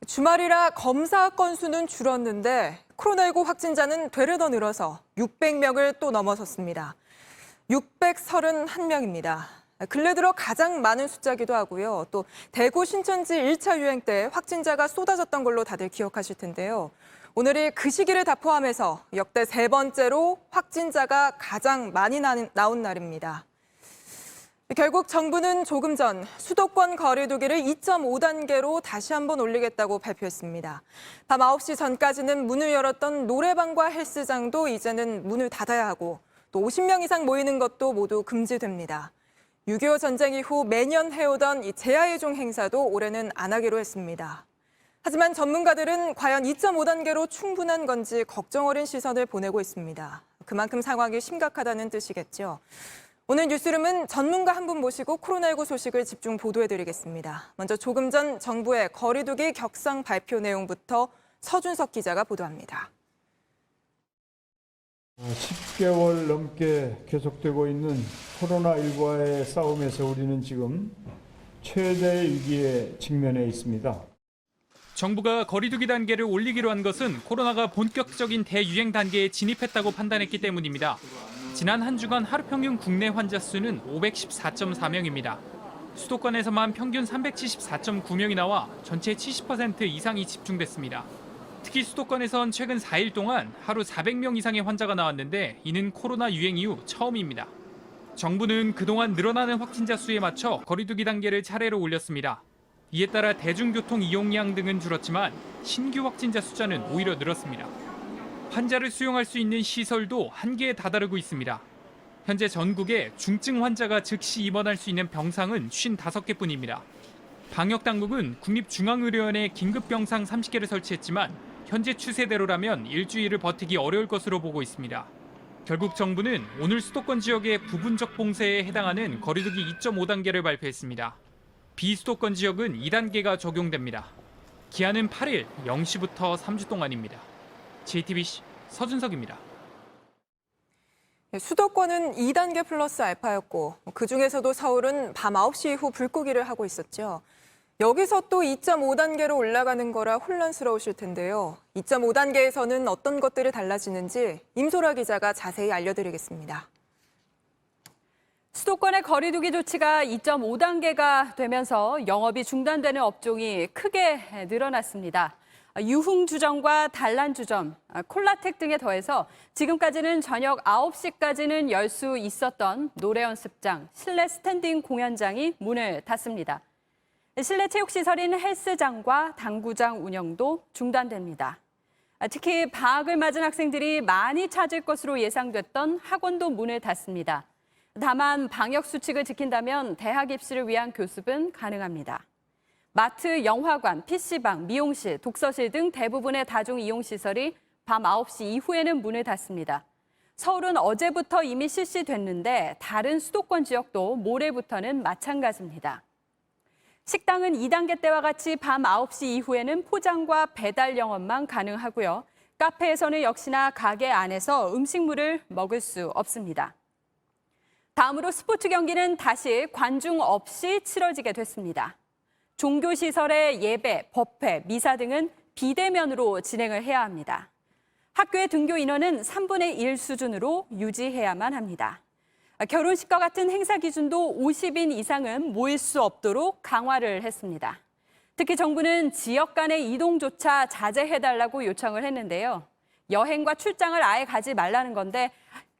주말이라 검사 건수는 줄었는데 코로나19 확진자는 되레 더 늘어서 600명을 또 넘어섰습니다. 631명입니다. 근래 들어 가장 많은 숫자기도 하고요. 또 대구 신천지 1차 유행 때 확진자가 쏟아졌던 걸로 다들 기억하실 텐데요. 오늘이 그 시기를 다 포함해서 역대 세 번째로 확진자가 가장 많이 나온 날입니다. 결국 정부는 조금 전 수도권 거리두기를 2.5단계로 다시 한번 올리겠다고 발표했습니다. 밤 9시 전까지는 문을 열었던 노래방과 헬스장도 이제는 문을 닫아야 하고 또 50명 이상 모이는 것도 모두 금지됩니다. 6.25 전쟁 이후 매년 해오던 이 제야의종 행사도 올해는 안 하기로 했습니다. 하지만 전문가들은 과연 2.5단계로 충분한 건지 걱정 어린 시선을 보내고 있습니다. 그만큼 상황이 심각하다는 뜻이겠죠. 오늘 뉴스룸은 전문가 한 분 모시고 코로나19 소식을 집중 보도해드리겠습니다. 먼저 조금 전 정부의 거리두기 격상 발표 내용부터 서준석 기자가 보도합니다. 10개월 넘게 계속되고 있는 코로나19와의 싸움에서 우리는 지금 최대의 위기에 직면해 있습니다. 정부가 거리두기 단계를 올리기로 한 것은 코로나가 본격적인 대유행 단계에 진입했다고 판단했기 때문입니다. 지난 한 주간 하루 평균 국내 환자 수는 514.4명입니다. 수도권에서만 평균 374.9명이 나와 전체 70% 이상이 집중됐습니다. 특히 수도권에선 최근 4일 동안 하루 400명 이상의 환자가 나왔는데 이는 코로나 유행 이후 처음입니다. 정부는 그동안 늘어나는 확진자 수에 맞춰 거리두기 단계를 차례로 올렸습니다. 이에 따라 대중교통 이용량 등은 줄었지만 신규 확진자 숫자는 오히려 늘었습니다. 환자를 수용할 수 있는 시설도 한계에 다다르고 있습니다. 현재 전국에 중증 환자가 즉시 입원할 수 있는 병상은 55개뿐입니다. 방역당국은 국립중앙의료원에 긴급병상 30개를 설치했지만 현재 추세대로라면 일주일을 버티기 어려울 것으로 보고 있습니다. 결국 정부는 오늘 수도권 지역의 부분적 봉쇄에 해당하는 거리두기 2.5단계를 발표했습니다. 비수도권 지역은 2단계가 적용됩니다. 기한은 8일 0시부터 3주 동안입니다. JTBC 서준석입니다. 수도권은 2단계 플러스 알파였고 그중에서도 서울은 밤 9시 이후 불고기를 하고 있었죠. 여기서 또 2.5단계로 올라가는 거라 혼란스러우실 텐데요. 2.5단계에서는 어떤 것들이 달라지는지 임소라 기자가 자세히 알려드리겠습니다. 수도권의 거리두기 조치가 2.5단계가 되면서 영업이 중단되는 업종이 크게 늘어났습니다. 유흥주점과 단란주점, 콜라텍 등에 더해서 지금까지는 저녁 9시까지는 열 수 있었던 노래 연습장, 실내 스탠딩 공연장이 문을 닫습니다. 실내 체육시설인 헬스장과 당구장 운영도 중단됩니다. 특히 방학을 맞은 학생들이 많이 찾을 것으로 예상됐던 학원도 문을 닫습니다. 다만 방역 수칙을 지킨다면 대학 입시를 위한 교습은 가능합니다. 마트, 영화관, PC방, 미용실, 독서실 등 대부분의 다중이용시설이 밤 9시 이후에는 문을 닫습니다. 서울은 어제부터 이미 실시됐는데 다른 수도권 지역도 모레부터는 마찬가지입니다. 식당은 2단계 때와 같이 밤 9시 이후에는 포장과 배달 영업만 가능하고요. 카페에서는 역시나 가게 안에서 음식물을 먹을 수 없습니다. 다음으로 스포츠 경기는 다시 관중 없이 치러지게 됐습니다. 종교시설의 예배, 법회, 미사 등은 비대면으로 진행을 해야 합니다. 학교의 등교 인원은 3분의 1 수준으로 유지해야만 합니다. 결혼식과 같은 행사 기준도 50인 이상은 모일 수 없도록 강화를 했습니다. 특히 정부는 지역 간의 이동조차 자제해달라고 요청을 했는데요. 여행과 출장을 아예 가지 말라는 건데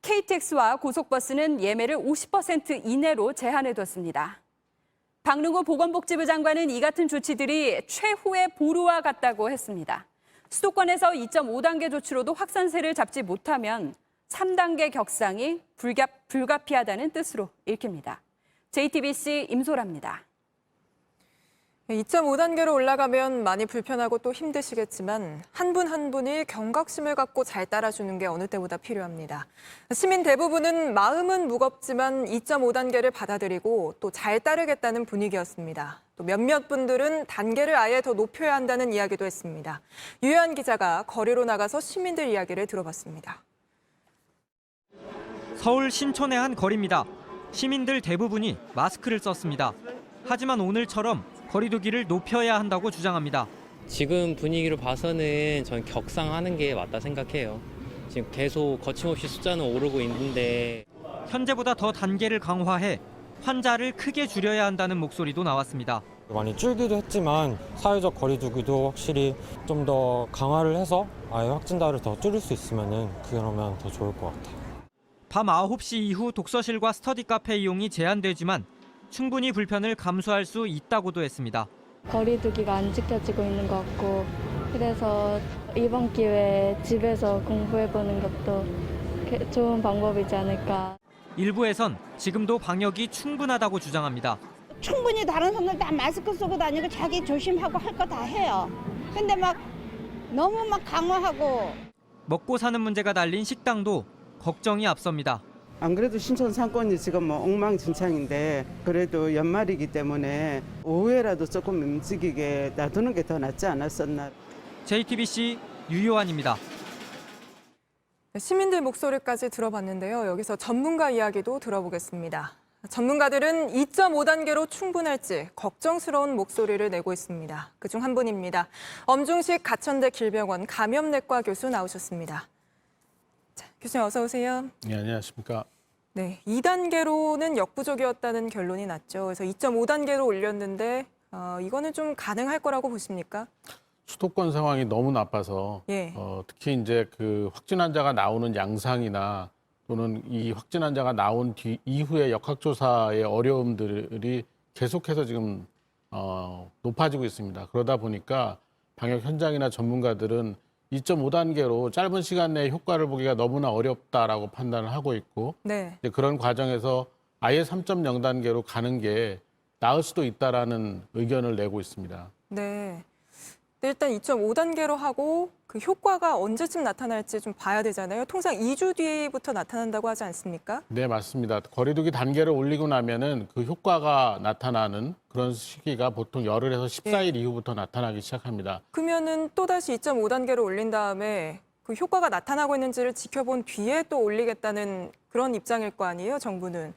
KTX와 고속버스는 예매를 50% 이내로 제한해뒀습니다. 박능호 보건복지부 장관은 이 같은 조치들이 최후의 보루와 같다고 했습니다. 수도권에서 2.5단계 조치로도 확산세를 잡지 못하면 3단계 격상이 불가피하다는 뜻으로 읽힙니다. JTBC 임소라입니다. 2.5단계로 올라가면 많이 불편하고 또 힘드시겠지만 한 분 한 분이 경각심을 갖고 잘 따라주는 게 어느 때보다 필요합니다. 시민 대부분은 마음은 무겁지만 2.5단계를 받아들이고 또 잘 따르겠다는 분위기였습니다. 또 몇몇 분들은 단계를 아예 더 높여야 한다는 이야기도 했습니다. 유현 기자가 거리로 나가서 시민들 이야기를 들어봤습니다. 서울 신촌의 한 거리입니다. 시민들 대부분이 마스크를 썼습니다. 하지만 오늘처럼 거리두기를 높여야 한다고 주장합니다. 지금 분위기로 봐서는 전 격상하는 게 맞다 생각해요. 지금 계속 거침없이 숫자는 오르고 있는데 현재보다 더 단계를 강화해 환자를 크게 줄여야 한다는 목소리도 나왔습니다. 많이 줄기도 했지만 사회적 거리두기도 확실히 좀 더 강화를 해서 아예 확진자를 더 줄일 수 있으면 그러면 더 좋을 것 같아요. 밤 9시 이후 독서실과 스터디 카페 이용이 제한되지만 충분히 불편을 감수할 수 있다고도 했습니다. 거리두기가 안 지켜지고 있는 것 같고 그래서 이번 기회에 집에서 공부해보는 것도 좋은 방법이지 않을까. 일부에선 지금도 방역이 충분하다고 주장합니다. 충분히 다른 사람들 다 마스크 쓰고 다니고 자기 조심하고 할 거 다 해요. 근데 막 너무 막 강화하고. 먹고 사는 문제가 달린 식당도 걱정이 앞섭니다. 안 그래도 신촌 상권이 지금 뭐 엉망진창인데 그래도 연말이기 때문에 오후에라도 조금 움직이게 놔두는 게 더 낫지 않았었나. JTBC 유요한입니다. 시민들 목소리까지 들어봤는데요. 여기서 전문가 이야기도 들어보겠습니다. 전문가들은 2.5단계로 충분할지 걱정스러운 목소리를 내고 있습니다. 그중 한 분입니다. 엄중식 가천대 길병원 감염내과 교수 나오셨습니다. 자, 교수님 어서 오세요. 네, 안녕하십니까. 네, 2단계로는 역부족이었다는 결론이 났죠. 그래서 2.5단계로 올렸는데 이거는 좀 가능할 거라고 보십니까? 수도권 상황이 너무 나빠서 예. 특히 이제 그 확진 환자가 나오는 양상이나 또는 이 확진 환자가 나온 이후의 역학조사의 어려움들이 계속해서 지금 높아지고 있습니다. 그러다 보니까 방역 현장이나 전문가들은 2.5단계로 짧은 시간 내에 효과를 보기가 너무나 어렵다라고 판단을 하고 있고 네. 이제 그런 과정에서 아예 3.0단계로 가는 게 나을 수도 있다라는 의견을 내고 있습니다. 네. 일단 2.5단계로 하고 그 효과가 언제쯤 나타날지 좀 봐야 되잖아요. 통상 2주 뒤부터 나타난다고 하지 않습니까? 네, 맞습니다. 거리두기 단계를 올리고 나면은 그 효과가 나타나는 그런 시기가 보통 열흘에서 14일 이후부터 나타나기 시작합니다. 그러면은 또다시 2.5단계로 올린 다음에 그 효과가 나타나고 있는지를 지켜본 뒤에 또 올리겠다는 그런 입장일 거 아니에요, 정부는.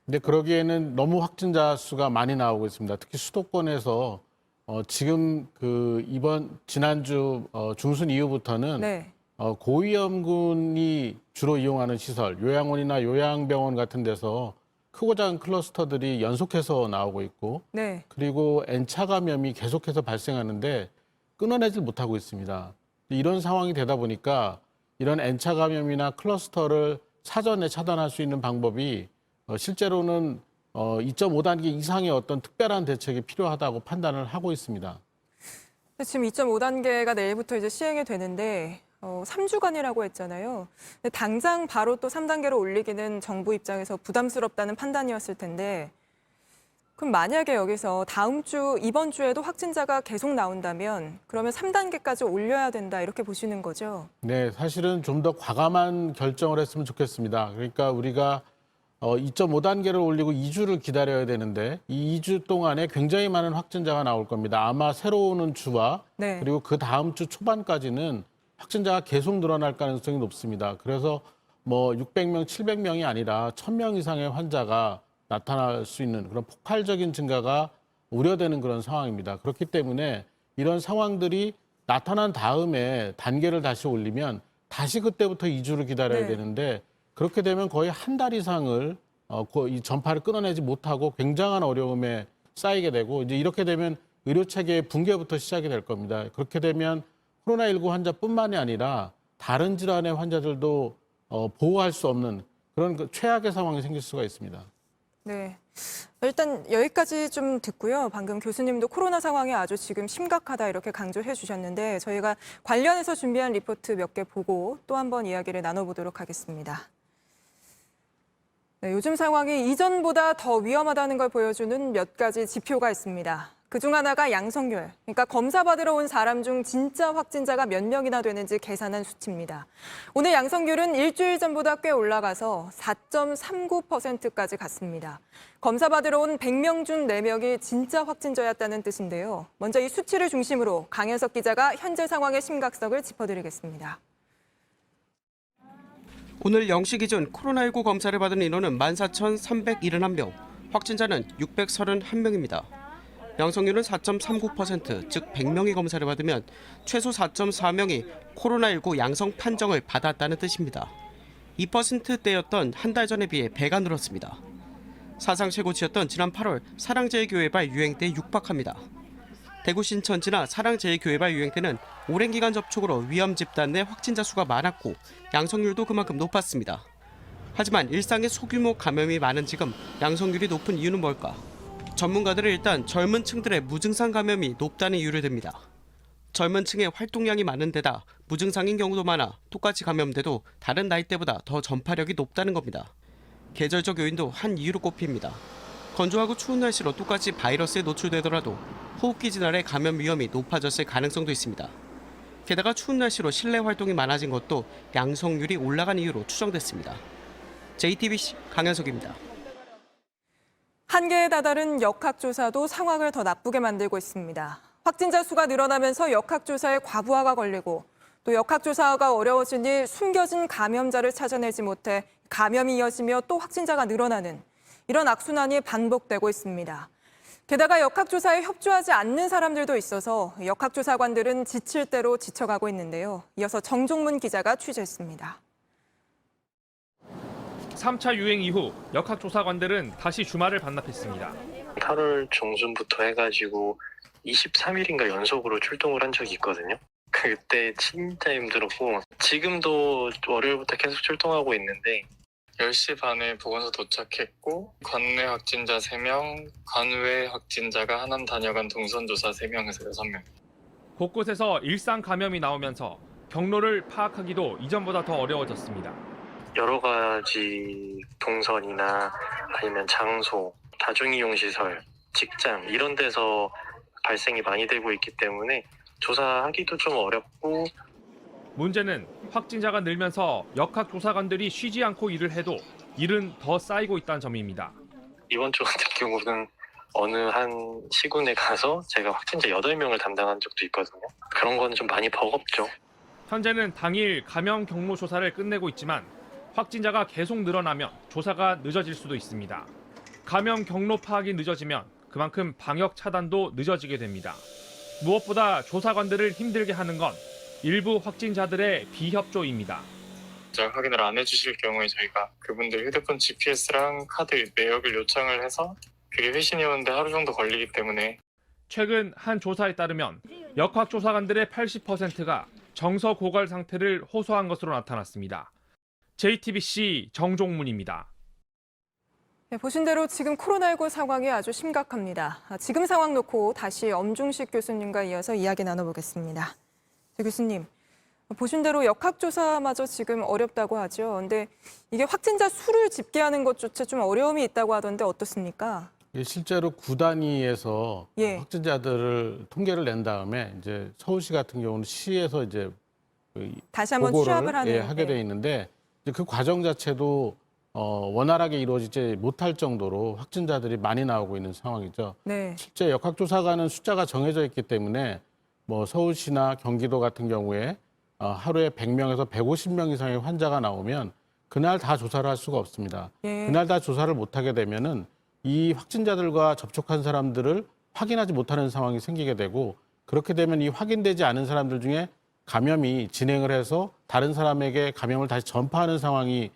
근데 그러기에는 너무 확진자 수가 많이 나오고 있습니다. 특히 수도권에서 지금 그 지난주 중순 이후부터는 네. 고위험군이 주로 이용하는 시설, 요양원이나 요양병원 같은 데서 크고 작은 클러스터들이 연속해서 나오고 있고 네. 그리고 N차 감염이 계속해서 발생하는데 끊어내질 못하고 있습니다. 이런 상황이 되다 보니까 이런 N차 감염이나 클러스터를 사전에 차단할 수 있는 방법이 실제로는 2.5단계 이상의 어떤 특별한 대책이 필요하다고 판단을 하고 있습니다. 지금 2.5단계가 내일부터 이제 시행이 되는데 3주간이라고 했잖아요. 근데 당장 바로 또 3단계로 올리기는 정부 입장에서 부담스럽다는 판단이었을 텐데 그럼 만약에 여기서 다음 주, 이번 주에도 확진자가 계속 나온다면 그러면 3단계까지 올려야 된다 이렇게 보시는 거죠? 네, 사실은 좀 더 과감한 결정을 했으면 좋겠습니다. 그러니까 우리가 2.5단계를 올리고 2주를 기다려야 되는데 이 2주 동안에 굉장히 많은 확진자가 나올 겁니다. 아마 새로 오는 주와 네. 그리고 그 다음 주 초반까지는 확진자가 계속 늘어날 가능성이 높습니다. 그래서 뭐 600명, 700명이 아니라 1000명 이상의 환자가 나타날 수 있는 그런 폭발적인 증가가 우려되는 그런 상황입니다. 그렇기 때문에 이런 상황들이 나타난 다음에 단계를 다시 올리면 다시 그때부터 2주를 기다려야 네. 되는데 그렇게 되면 거의 한 달 이상을 이 전파를 끊어내지 못하고 굉장한 어려움에 쌓이게 되고 이제 이렇게 되면 의료 체계의 붕괴부터 시작이 될 겁니다. 그렇게 되면 코로나19 환자뿐만이 아니라 다른 질환의 환자들도 보호할 수 없는 그런 최악의 상황이 생길 수가 있습니다. 네. 일단 여기까지 좀 듣고요. 방금 교수님도 코로나 상황이 아주 지금 심각하다 이렇게 강조해 주셨는데 저희가 관련해서 준비한 리포트 몇 개 보고 또 한번 이야기를 나눠보도록 하겠습니다. 네, 요즘 상황이 이전보다 더 위험하다는 걸 보여주는 몇 가지 지표가 있습니다. 그중 하나가 양성률, 그러니까 검사 받으러 온 사람 중 진짜 확진자가 몇 명이나 되는지 계산한 수치입니다. 오늘 양성률은 일주일 전보다 꽤 올라가서 4.39%까지 갔습니다. 검사 받으러 온 100명 중 4명이 진짜 확진자였다는 뜻인데요. 먼저 이 수치를 중심으로 강현석 기자가 현재 상황의 심각성을 짚어드리겠습니다. 오늘 0시 기준 코로나19 검사를 받은 인원은 14,371명, 확진자는 631명입니다. 양성률은 4.39%, 즉 100명이 검사를 받으면 최소 4.4명이 코로나19 양성 판정을 받았다는 뜻입니다. 2%대였던 한 달 전에 비해 배가 늘었습니다. 사상 최고치였던 지난 8월 사랑제일교회발 유행 때 육박합니다. 대구 신천지나 사랑제일교회발 유행 때는 오랜 기간 접촉으로 위험 집단 내 확진자 수가 많았고 양성률도 그만큼 높았습니다. 하지만 일상의 소규모 감염이 많은 지금 양성률이 높은 이유는 뭘까? 전문가들은 일단 젊은 층들의 무증상 감염이 높다는 이유를 듭니다. 젊은 층의 활동량이 많은 데다 무증상인 경우도 많아 똑같이 감염돼도 다른 나이대보다 더 전파력이 높다는 겁니다. 계절적 요인도 한 이유로 꼽힙니다. 건조하고 추운 날씨로 똑같이 바이러스에 노출되더라도 호흡기 질환의 감염 위험이 높아졌을 가능성도 있습니다. 게다가 추운 날씨로 실내 활동이 많아진 것도 양성률이 올라간 이유로 추정됐습니다. JTBC 강현석입니다. 한계에 다다른 역학조사도 상황을 더 나쁘게 만들고 있습니다. 확진자 수가 늘어나면서 역학조사에 과부하가 걸리고 또 역학조사가 어려워지니 숨겨진 감염자를 찾아내지 못해 감염이 이어지며 또 확진자가 늘어나는 이런 악순환이 반복되고 있습니다. 게다가 역학조사에 협조하지 않는 사람들도 있어서 역학조사관들은 지칠 대로 지쳐가고 있는데요. 이어서 정종문 기자가 취재했습니다. 3차 유행 이후 역학조사관들은 다시 주말을 반납했습니다. 8월 중순부터 해가지고 23일인가 연속으로 출동을 한 적이 있거든요. 그때 진짜 힘들었고 지금도 월요일부터 계속 출동하고 있는데 10시 반에 보건소 도착했고 관내 확진자 3명, 관외 확진자가 하남 다녀간 동선조사 3명에서 6명. 곳곳에서 일상 감염이 나오면서 경로를 파악하기도 이전보다 더 어려워졌습니다. 여러 가지 동선이나 아니면 장소, 다중이용시설, 직장 이런 데서 발생이 많이 되고 있기 때문에 조사하기도 좀 어렵고 문제는 확진자가 늘면서 역학조사관들이 쉬지 않고 일을 해도 일은 더 쌓이고 있다는 점입니다. 이번 주 같은 경우는 어느 한 시군에 가서 제가 확진자 8명을 담당한 적도 있거든요. 그런 건 좀 많이 버겁죠. 현재는 당일 감염 경로 조사를 끝내고 있지만 확진자가 계속 늘어나면 조사가 늦어질 수도 있습니다. 감염 경로 파악이 늦어지면 그만큼 방역 차단도 늦어지게 됩니다. 무엇보다 조사관들을 힘들게 하는 건 일부 확진자들의 비협조입니다. 확인을 안 해주실 경우에 저희가 그분들 휴대폰 GPS랑 카드 내역을 요청을 해서 그게 회신이 오는데 하루 정도 걸리기 때문에 최근 한 조사에 따르면 역학조사관들의 80%가 정서 고갈 상태를 호소한 것으로 나타났습니다. JTBC 정종문입니다. 네, 보신 대로 지금 코로나19 상황이 아주 심각합니다. 지금 상황 놓고 다시 엄중식 교수님과 이어서 이야기 나눠보겠습니다. 교수님, 보신 대로 역학조사마저 지금 어렵다고 하죠. 근데 이게 확진자 수를 집계하는 것조차 좀 어려움이 있다고 하던데 어떻습니까? 실제로 구 단위에서 예. 확진자들을 통계를 낸 다음에 이제 서울시 같은 경우는 시에서 이제 다시 한번 보고를 취합을 하는 하게 돼 있는데 이제 그 과정 자체도 원활하게 이루어지지 못할 정도로 확진자들이 많이 나오고 있는 상황이죠. 네. 실제 역학조사관은 숫자가 정해져 있기 때문에 뭐 서울시나 경기도 같은 경우에 하루에 100명에서 150명 이상의 환자가 나오면 그날 다 조사를 할 수가 없습니다. 예. 그날 다 조사를 못하게 되면은 이 확진자들과 접촉한 사람들을 확인하지 못하는 상황이 생기게 되고 그렇게 되면 이 확인되지 않은 사람들 중에 감염이 진행을 해서 다른 사람에게 감염을 다시 전파하는 상황이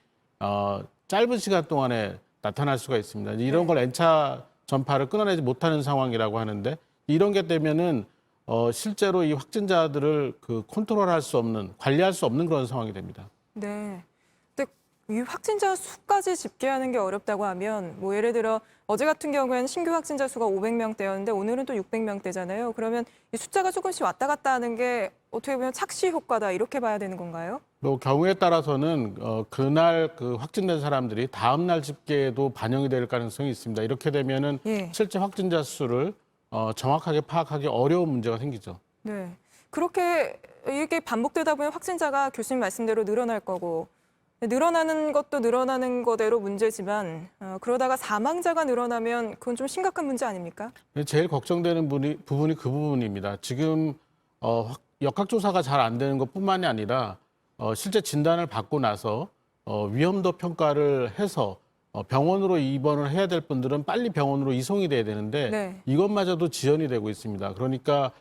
짧은 시간 동안에 나타날 수가 있습니다. 이런 걸 N차 전파를 끊어내지 못하는 상황이라고 하는데 이런 게 되면은 실제로 이 확진자들을 컨트롤할 수 없는, 관리할 수 없는 그런 상황이 됩니다. 네. 근데 이 확진자 수까지 집계하는 게 어렵다고 하면 뭐 예를 들어 어제 같은 경우에는 신규 확진자 수가 500명대였는데 오늘은 또 600명대잖아요. 그러면 이 숫자가 조금씩 왔다 갔다 하는 게 어떻게 보면 착시 효과다 이렇게 봐야 되는 건가요? 뭐 경우에 따라서는 그날 확진된 사람들이 다음 날 집계에도 반영이 될 가능성이 있습니다. 이렇게 되면은 예. 실제 확진자 수를 정확하게 파악하기 어려운 문제가 생기죠. 네. 그렇게 이게 반복되다 보면 확진자가 교수님 말씀대로 늘어날 거고 늘어나는 것도 늘어나는 거대로 문제지만 그러다가 사망자가 늘어나면 그건 좀 심각한 문제 아닙니까? 제일 걱정되는 부분이 그 부분입니다. 지금 역학조사가 잘 안 되는 것뿐만이 아니라 실제 진단을 받고 나서 위험도 평가를 해서 병원으로 입원을 해야 될 분들은 빨리 병원으로 이송이 돼야 되는데 네. 이것마저도 지연이 되고 있습니다. 그러니까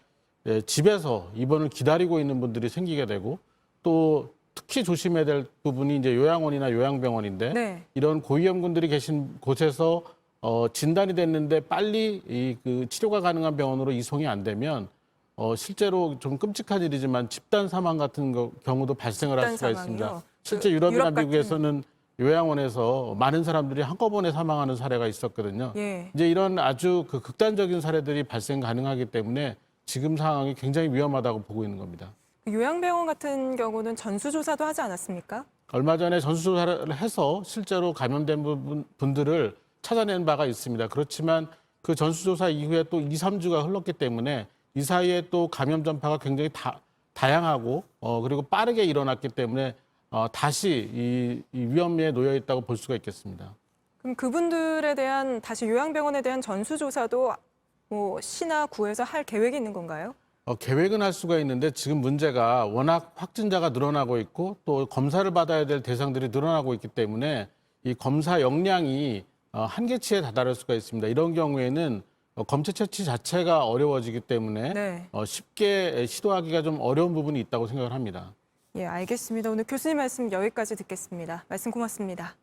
집에서 입원을 기다리고 있는 분들이 생기게 되고 또 특히 조심해야 될 부분이 이제 요양원이나 요양병원인데 네. 이런 고위험군들이 계신 곳에서 진단이 됐는데 빨리 그 치료가 가능한 병원으로 이송이 안 되면 실제로 좀 끔찍한 일이지만 집단 사망 같은 경우도 발생을 할 수가 사망이요? 있습니다. 실제 그 유럽이나 유럽 같은- 미국에서는 요양원에서 많은 사람들이 한꺼번에 사망하는 사례가 있었거든요. 예. 이제 이런 아주 그 극단적인 사례들이 발생 가능하기 때문에 지금 상황이 굉장히 위험하다고 보고 있는 겁니다. 요양병원 같은 경우는 전수조사도 하지 않았습니까? 얼마 전에 전수조사를 해서 실제로 감염된 분들을 찾아낸 바가 있습니다. 그렇지만 그 전수조사 이후에 또 2, 3주가 흘렀기 때문에 이 사이에 또 감염 전파가 굉장히 다양하고 그리고 빠르게 일어났기 때문에 다시 이 위험에 놓여 있다고 볼 수가 있겠습니다. 그럼 그분들에 대한 다시 요양병원에 대한 전수조사도 뭐 시나 구에서 할 계획이 있는 건가요? 계획은 할 수가 있는데 지금 문제가 워낙 확진자가 늘어나고 있고 또 검사를 받아야 될 대상들이 늘어나고 있기 때문에 이 검사 역량이 한계치에 다다를 수가 있습니다. 이런 경우에는 검체 채취 자체가 어려워지기 때문에 네. 쉽게 시도하기가 좀 어려운 부분이 있다고 생각을 합니다. 예, 알겠습니다. 오늘 교수님 말씀 여기까지 듣겠습니다. 말씀 고맙습니다.